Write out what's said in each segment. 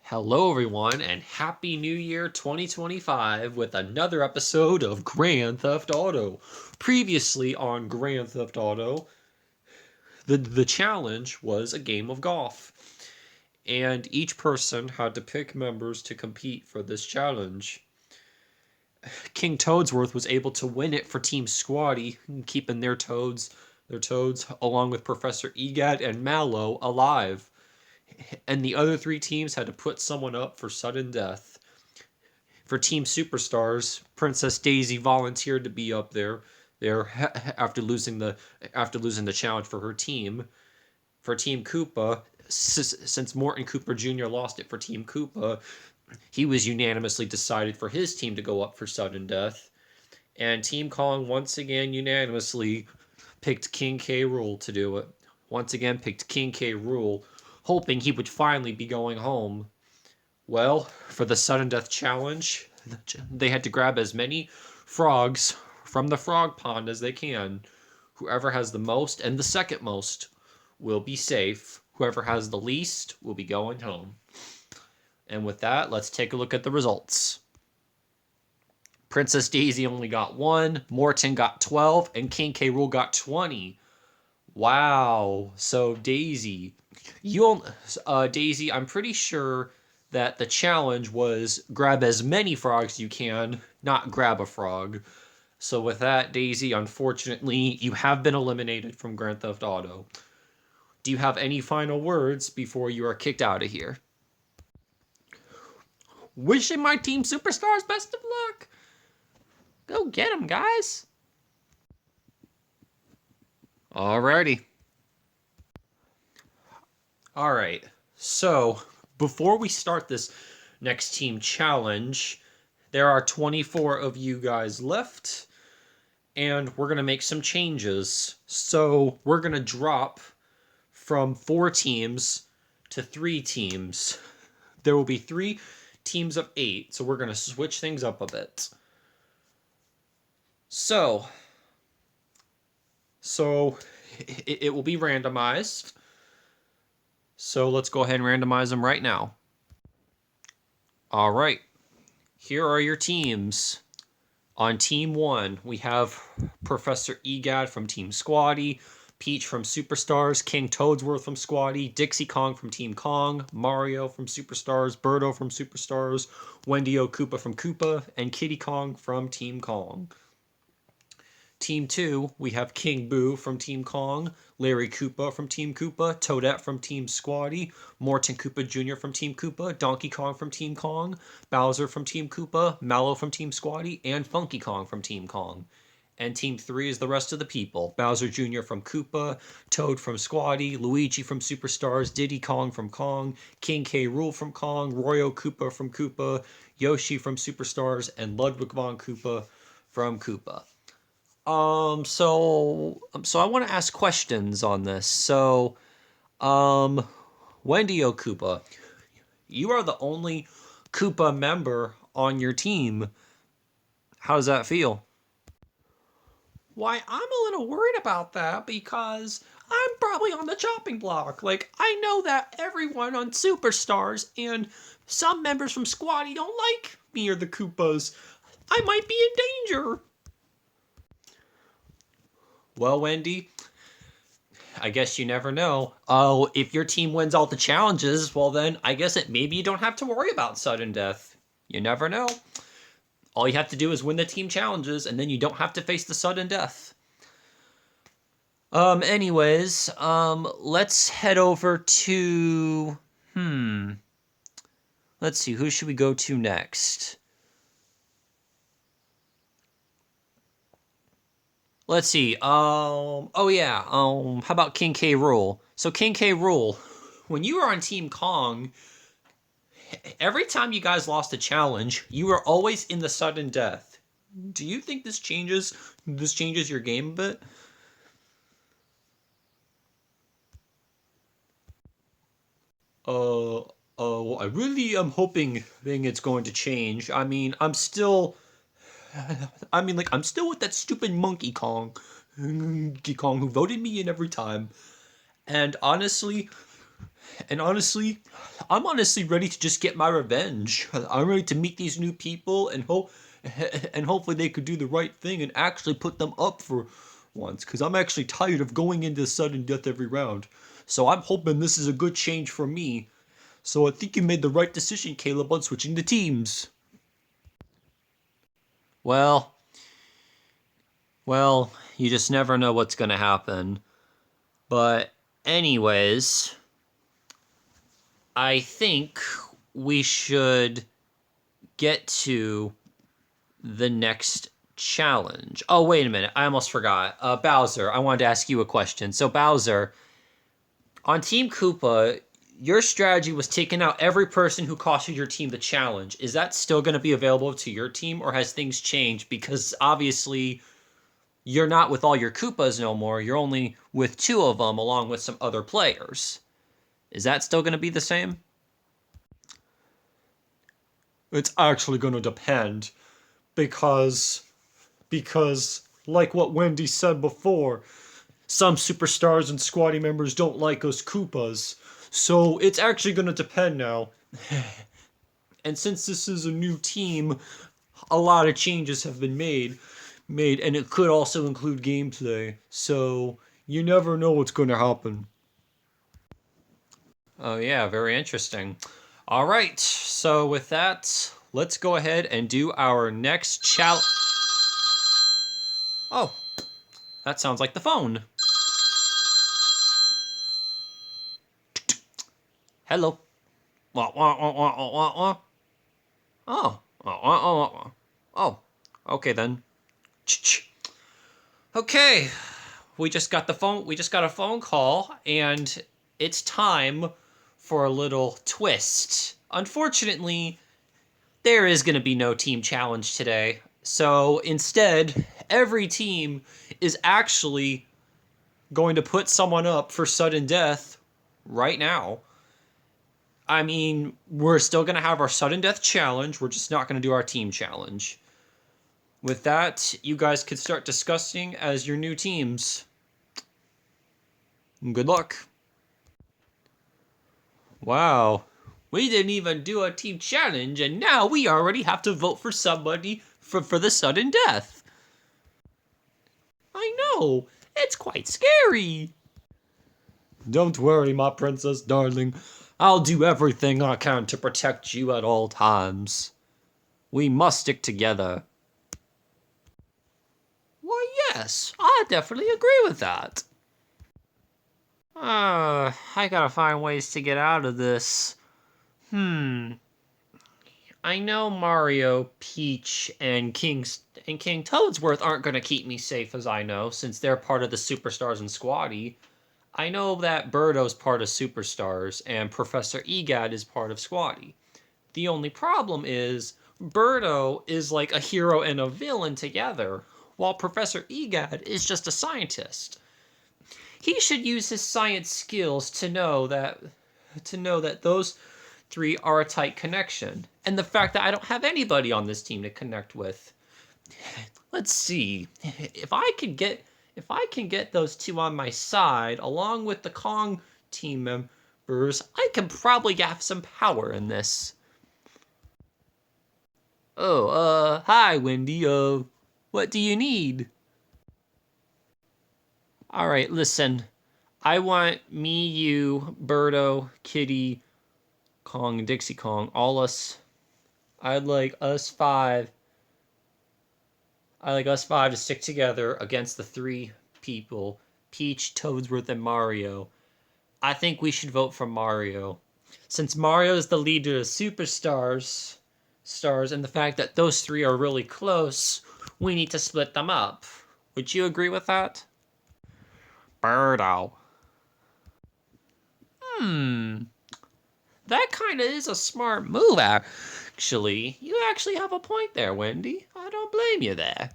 Hello, everyone, and Happy New Year 2025 with another episode of Grand Theft Auto. Previously on Grand Theft Auto, the challenge was a game of golf, and each person had to pick members to compete for this challenge. King Toadsworth was able to win it for Team Squatty, keeping their toads, along with Professor Egad and Mallow, alive. And the other three teams had to put someone up for sudden death. For Team Superstars, Princess Daisy volunteered to be up there after losing the challenge for her team. For Team Koopa, since Morton Cooper Jr. lost it for Team Koopa, he was unanimously decided for his team to go up for sudden death. And Team Kong once again unanimously picked King K. Rool to do it. Once again picked King K. Rool, hoping he would finally be going home. Well, for the sudden death challenge, they had to grab as many frogs from the frog pond as they can. Whoever has the most and the second most will be safe. Whoever has the least will be going home. And with that, let's take a look at the results. Princess Daisy only got 1, Morton got 12, and King K. Rool got 20. Wow. So Daisy, Daisy, I'm pretty sure that the challenge was grab as many frogs as you can, not grab a frog. So with that, Daisy, unfortunately, you have been eliminated from Grand Theft Auto. Do you have any final words before you are kicked out of here? Wishing my team superstars best of luck. Go get them, guys. Alrighty. Alright, so before we start this next team challenge, there are 24 of you guys left, and we're going to make some changes. So we're going to drop from 4 teams to 3 teams. There will be 3 teams of 8, so we're going to switch things up a bit. So it will be randomized. So let's go ahead and randomize them right now. All right, here are your teams. On Team 1, we have Professor Egad from Team Squatty, Peach from Superstars, King Toadsworth from Squatty, Dixie Kong from Team Kong, Mario from Superstars, Birdo from Superstars, Wendy O. Koopa from Koopa, and Kitty Kong from Team Kong. Team 2, we have King Boo from Team Kong, Larry Koopa from Team Koopa, Toadette from Team Squatty, Morton Koopa Jr. from Team Koopa, Donkey Kong from Team Kong, Bowser from Team Koopa, Mallow from Team Squatty, and Funky Kong from Team Kong. And Team 3 is the rest of the people. Bowser Jr. from Koopa, Toad from Squatty, Luigi from Superstars, Diddy Kong from Kong, King K. Rool from Kong, Royo Koopa from Koopa, Yoshi from Superstars, and Ludwig von Koopa from Koopa. So I want to ask questions on this. So, Wendy O. Koopa, you are the only Koopa member on your team. How does that feel? Why, I'm a little worried about that because I'm probably on the chopping block. Like, I know that everyone on Superstars and some members from Squatty don't like me or the Koopas. I might be in danger. Well, Wendy, I guess you never know. Oh, if your team wins all the challenges, well then, I guess maybe you don't have to worry about sudden death. You never know. All you have to do is win the team challenges, and then you don't have to face the sudden death. Anyways, let's head over to... Let's see, who should we go to next? Let's see. How about King K. Rool? So King K. Rool, when you were on Team Kong, every time you guys lost a challenge, you were always in the sudden death. Do you think this changes your game a bit? Well, I really am hoping it's going to change. I mean, I'm still with that stupid Monkey Kong who voted me in every time. And honestly, And honestly, I'm honestly ready to just get my revenge. I'm ready to meet these new people and hopefully they could do the right thing and actually put them up for once. Because I'm actually tired of going into sudden death every round. So I'm hoping this is a good change for me. So I think you made the right decision, Caleb, on switching the teams. Well, well, you just never know what's gonna happen. But anyways, I think we should get to the next challenge. Oh, wait a minute. I almost forgot. Bowser, I wanted to ask you a question. So, Bowser, on Team Koopa, your strategy was taking out every person who costed your team the challenge. Is that still going to be available to your team, or has things changed? Because obviously, you're not with all your Koopas no more. You're only with two of them, along with some other players. Is that still going to be the same? It's actually going to depend because like what Wendy said before, some superstars and squatty members don't like us Koopas. So it's actually going to depend now. And since this is a new team, a lot of changes have been made and it could also include gameplay. So you never know what's going to happen. Oh yeah, very interesting. All right. So with that, let's go ahead and do our next challenge. Oh, that sounds like the phone. Hello. Wah, wah, wah, wah, wah, wah. Oh. Wah, wah, wah, wah. Oh. Okay then. Okay. We just got a phone call and it's time for a little twist. Unfortunately, there is going to be no team challenge today. So instead, every team is actually going to put someone up for sudden death right now. I mean, we're still going to have our sudden death challenge. We're just not going to do our team challenge. With that, you guys could start discussing as your new teams. Good luck. Wow. We didn't even do a team challenge, and now we already have to vote for somebody for the sudden death. I know. It's quite scary. Don't worry, my princess darling. I'll do everything I can to protect you at all times. We must stick together. Why, yes, I definitely agree with that. I gotta find ways to get out of this. I know Mario, Peach, and King Toadsworth aren't gonna keep me safe as I know, since they're part of the Superstars and Squatty. I know that Birdo's part of Superstars, and Professor Egad is part of Squatty. The only problem is, Birdo is like a hero and a villain together, while Professor Egad is just a scientist. He should use his science skills to know that those three are a tight connection. And the fact that I don't have anybody on this team to connect with. Let's see. If I can get those two on my side, along with the Kong team members, I can probably have some power in this. Oh, hi, Wendy. What do you need? All right, listen. I want me, you, Birdo, Kitty, Kong, and Dixie Kong, all us. I'd like us five. I like us five to stick together against the three people: Peach, Toadsworth, and Mario. I think we should vote for Mario, since Mario is the leader of stars, and the fact that those three are really close. We need to split them up. Would you agree with that? Birdo. That kind of is a smart move, actually. You actually have a point there, Wendy. I don't blame you there.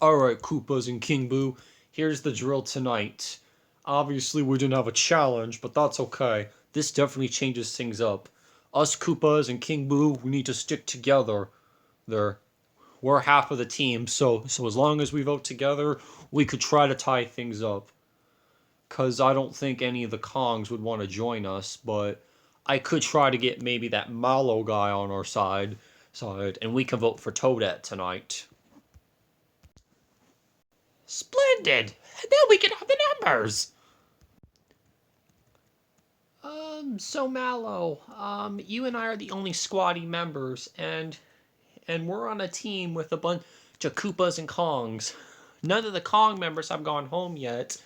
Alright, Koopas and King Boo, here's the drill tonight. Obviously, we didn't have a challenge, but that's okay. This definitely changes things up. Us Koopas and King Boo, we need to stick together. We're half of the team, so as long as we vote together, we could try to tie things up. because I don't think any of the Kongs would want to join us, but I could try to get maybe that Mallow guy on our side, and we can vote for Toadette tonight. Splendid! Now we can have the numbers! So Mallow, you and I are the only squatty members, and we're on a team with a bunch of Koopas and Kongs. None of the Kong members have gone home yet,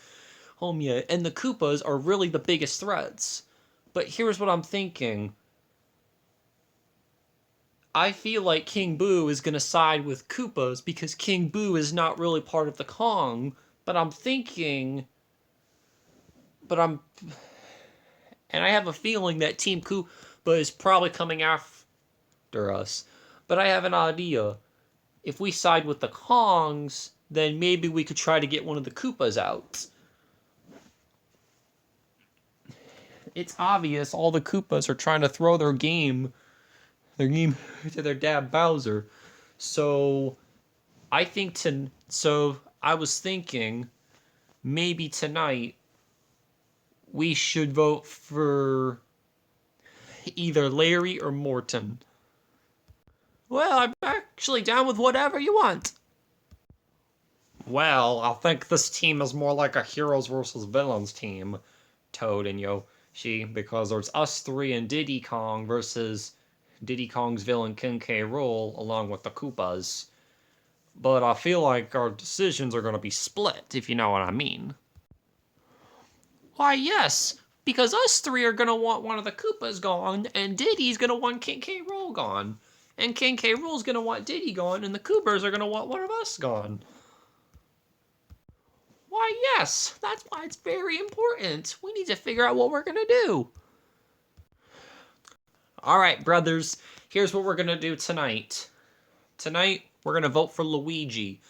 and the Koopas are really the biggest threats. But here's what I'm thinking. I feel like King Boo is going to side with Koopas because King Boo is not really part of the Kong, but I'm thinking... And I have a feeling that Team Koopa is probably coming after us. But I have an idea. If we side with the Kongs, then maybe we could try to get one of the Koopas out. It's obvious all the Koopas are trying to throw their game to their dad Bowser. So I was thinking maybe tonight we should vote for either Larry or Morton. Well, I'm actually down with whatever you want. Well, I think this team is more like a heroes versus villains team, Toad and Yoshi, because there's us three and Diddy Kong versus Diddy Kong's villain King K. Rool along with the Koopas. But I feel like our decisions are going to be split, if you know what I mean. Why, yes, because us three are going to want one of the Koopas gone, and Diddy's going to want King K. Rool gone. And King K. Rool's going to want Diddy gone, and the Koopas are going to want one of us gone. Why, yes, that's why it's very important. We need to figure out what we're going to do. Alright, brothers, here's what we're going to do tonight. Tonight, we're going to vote for Luigi.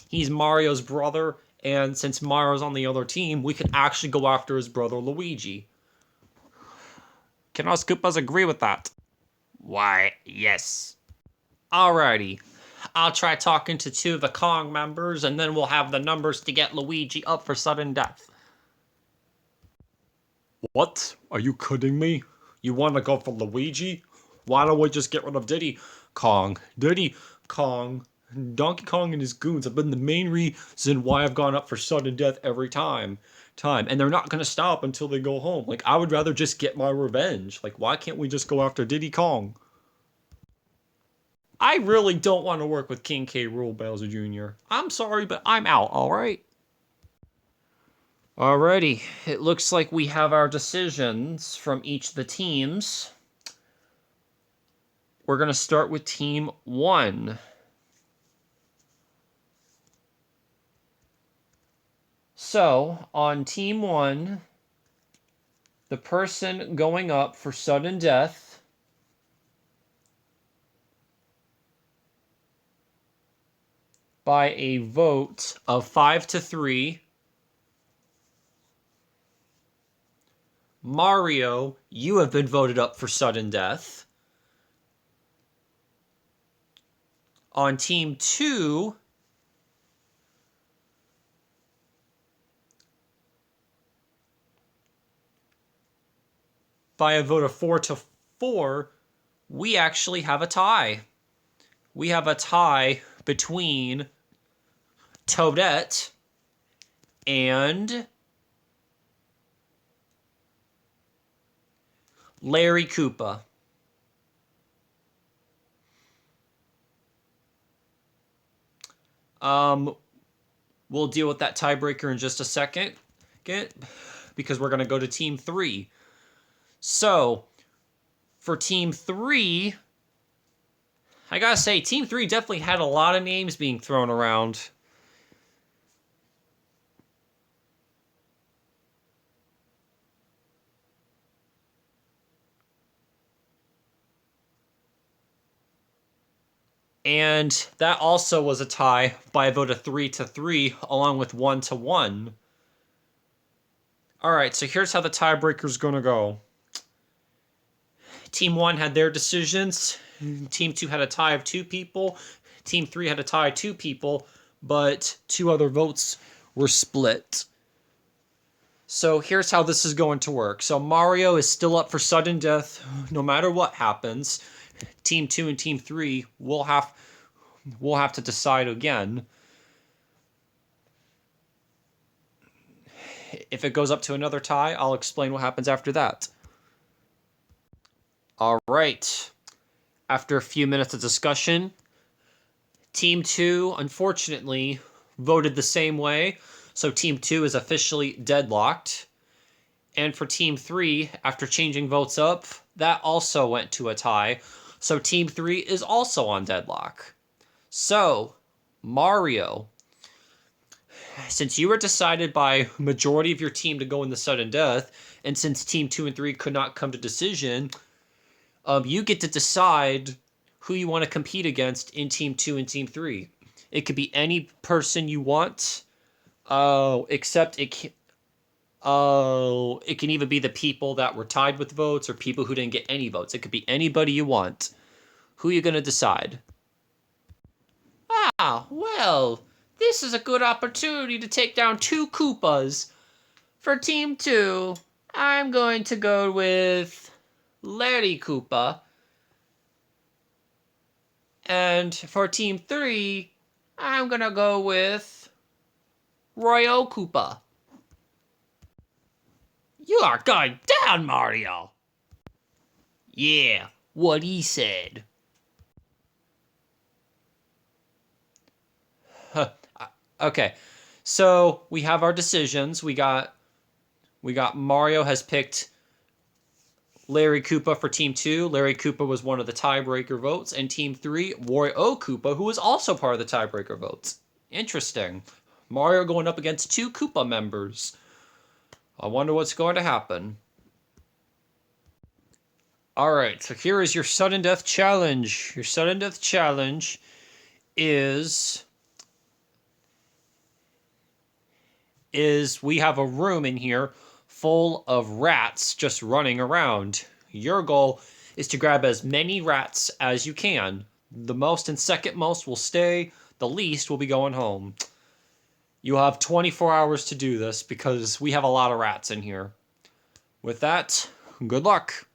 He's Mario's brother, and since Mario's on the other team, we can actually go after his brother Luigi. Can us Koopas agree with that? Why, yes. Alrighty. I'll try talking to 2 of the Kong members, and then we'll have the numbers to get Luigi up for sudden death. What? Are you kidding me? You want to go for Luigi? Why don't we just get rid of Diddy Kong? Diddy Kong, Donkey Kong and his goons have been the main reason why I've gone up for sudden death every time. And they're not going to stop until they go home. Like, I would rather just get my revenge. Like, why can't we just go after Diddy Kong? I really don't want to work with King K. Rool, Bowser Jr. I'm sorry, but I'm out, alright? Alrighty, it looks like we have our decisions from each of the teams. We're going to start with Team 1. So, on Team 1, the person going up for sudden death by a vote of 5-3. Mario, you have been voted up for sudden death. On Team 2, by a vote of 4-4, we actually have a tie. We have a tie between Toadette and Larry Koopa. We'll deal with that tiebreaker in just a second, because we're going to go to Team 3. So, for Team 3, I gotta say, Team 3 definitely had a lot of names being thrown around. And that also was a tie by a vote of 3-3, along with 1-1. Alright, so here's how the tiebreaker's gonna go. Team 1 had their decisions. Team 2 had a tie of 2 people. Team 3 had a tie of 2 people, but 2 other votes were split. So here's how this is going to work. So Mario is still up for sudden death no matter what happens. Team 2 and Team 3 will have to decide again. If it goes up to another tie, I'll explain what happens after that. All right. After a few minutes of discussion, Team 2, unfortunately, voted the same way, so Team 2 is officially deadlocked. And for Team 3, after changing votes up, that also went to a tie, so Team 3 is also on deadlock. So, Mario, since you were decided by majority of your team to go in the sudden death, and since Team 2 and 3 could not come to decision, you get to decide who you want to compete against in Team 2 and Team 3. It could be any person you want, except it can even be the people that were tied with votes or people who didn't get any votes. It could be anybody you want. Who are you going to decide? Ah, well, this is a good opportunity to take down 2 Koopas. For Team 2, I'm going to go with Larry Koopa. And for Team 3, I'm going to go with Roy-O Koopa. You are going down, Mario! Yeah, what he said. Okay, so we have our decisions. We got Mario has picked Larry Koopa for Team 2. Larry Koopa was one of the tiebreaker votes. And Team 3, Roy-O Koopa, who was also part of the tiebreaker votes. Interesting. Mario going up against 2 Koopa members. I wonder what's going to happen. Alright, so here is your sudden death challenge. Your sudden death challenge is we have a room in here full of rats just running around. Your goal is to grab as many rats as you can. The most and second most will stay. The least will be going home. You'll have 24 hours to do this because we have a lot of rats in here. With that, good luck.